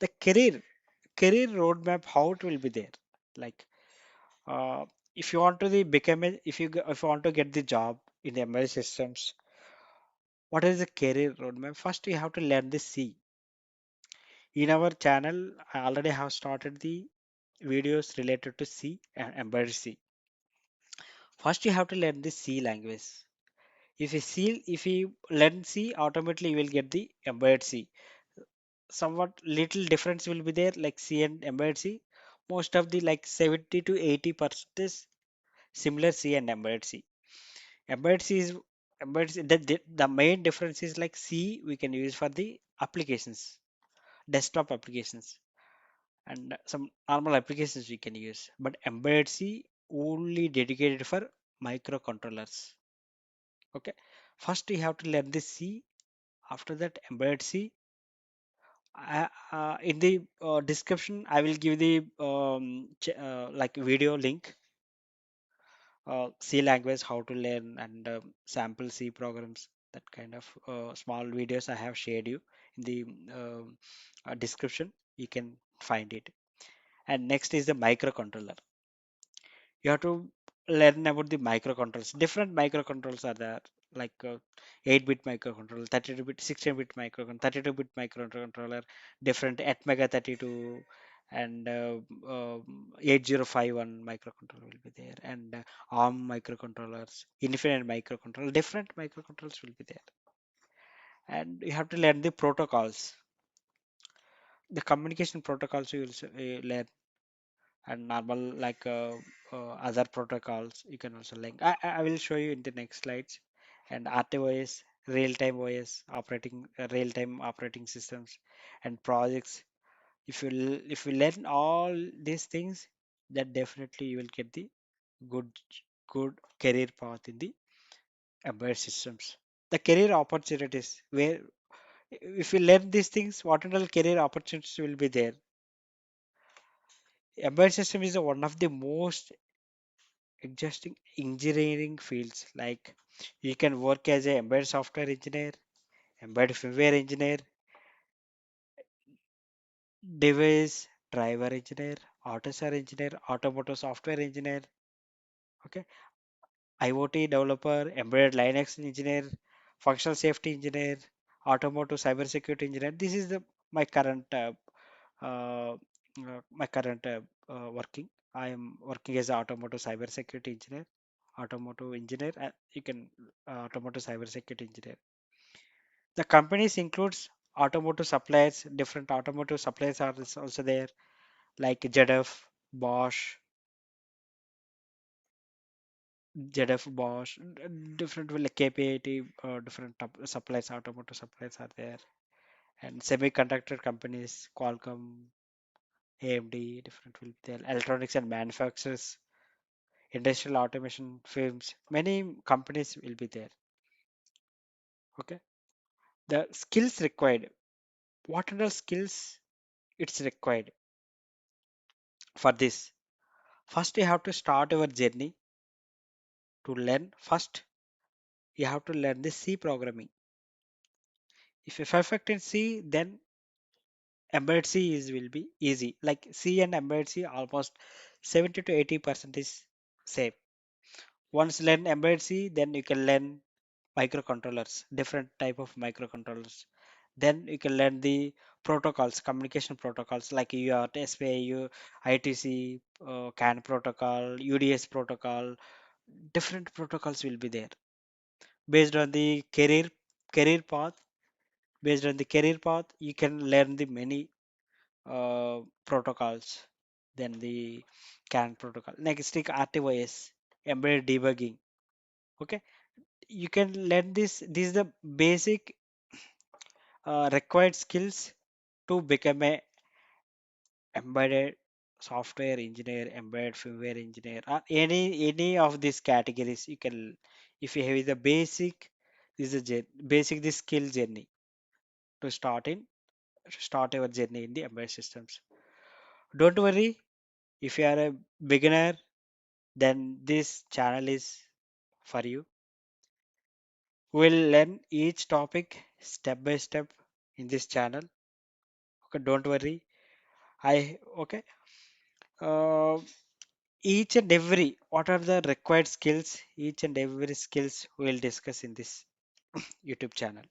The career roadmap, how it will be there, like uh, if you want to the become a, if you want to get the job in the embedded systems, what is the career roadmap? First you have to learn the C. In our channel I already have started the videos related to C and embedded C. First you have to learn the C language. If you learn C, automatically you will get the embedded C. Somewhat little difference will be there, like C and embedded C. Most of the like 70 to 80% is similar C and embedded C. Embedded C is embedded C, the main difference is like C we can use for the applications, desktop applications, and some normal applications we can use. But embedded C only dedicated for microcontrollers. Okay. First you have to learn the C. After that embedded C. In the description, I will give the like video link, C language, how to learn, and sample C programs. That kind of small videos I have shared you in the description. You can find it. And next is the microcontroller. You have to learn about the microcontrollers. Different microcontrollers are there, like 8-bit microcontroller, 32-bit, 16-bit microcontroller, 32-bit microcontroller, different at mega 32, and 8051 microcontroller will be there, and ARM microcontrollers, infinite microcontroller, different microcontrollers will be there. And you have to learn the protocols, the communication protocols you will learn, and normal like other protocols you can also link. I will show you in the next slides. And RTOS, real-time OS, real-time operating systems, and projects. If you learn all these things, then definitely you will get the good good career path in the embedded systems. The career opportunities, where if you learn these things, what all career opportunities will be there. Embedded system is one of the most interesting engineering fields. Like you can work as a embedded software engineer, embedded firmware engineer, device driver engineer, AUTOSAR engineer, automotive software engineer, okay, IoT developer, embedded Linux engineer, functional safety engineer, automotive cybersecurity engineer. This is the my current uh, working. I am working as an automotive cybersecurity engineer, automotive engineer. You can automotive cybersecurity engineer. The companies includes automotive suppliers. Different automotive suppliers are also there, like ZF, Bosch, different like KPIT, different suppliers, automotive suppliers are there, and semiconductor companies, Qualcomm, AMD, different will be there. Electronics and manufacturers, industrial automation firms, many companies will be there. Okay, the skills required. What are the skills it's required for this? First, you have to start your journey to learn. First, you have to learn the C programming. If you're perfect in C, then embedded C is will be easy. Like C and embedded C, almost 70 to 80% is same. Once learn embedded C, then you can learn microcontrollers, different type of microcontrollers. Then you can learn the protocols, communication protocols like UART, SPI, ITC, CAN protocol, UDS protocol. Different protocols will be there based on the career path. Based on the career path, you can learn the many protocols. Then the CAN protocol. Next, take RTOS, embedded debugging. Okay, you can learn this. This is the basic required skills to become a embedded software engineer, embedded firmware engineer, or any of these categories. You can, if you have the basic, this is a basic this skill journey to start our journey in the embedded systems. Don't worry, if you are a beginner, then this channel is for you. We'll learn each topic step by step in this channel. Okay, don't worry. I okay. Uh, each and every what are the required skills? Each and every skills we'll discuss in this YouTube channel.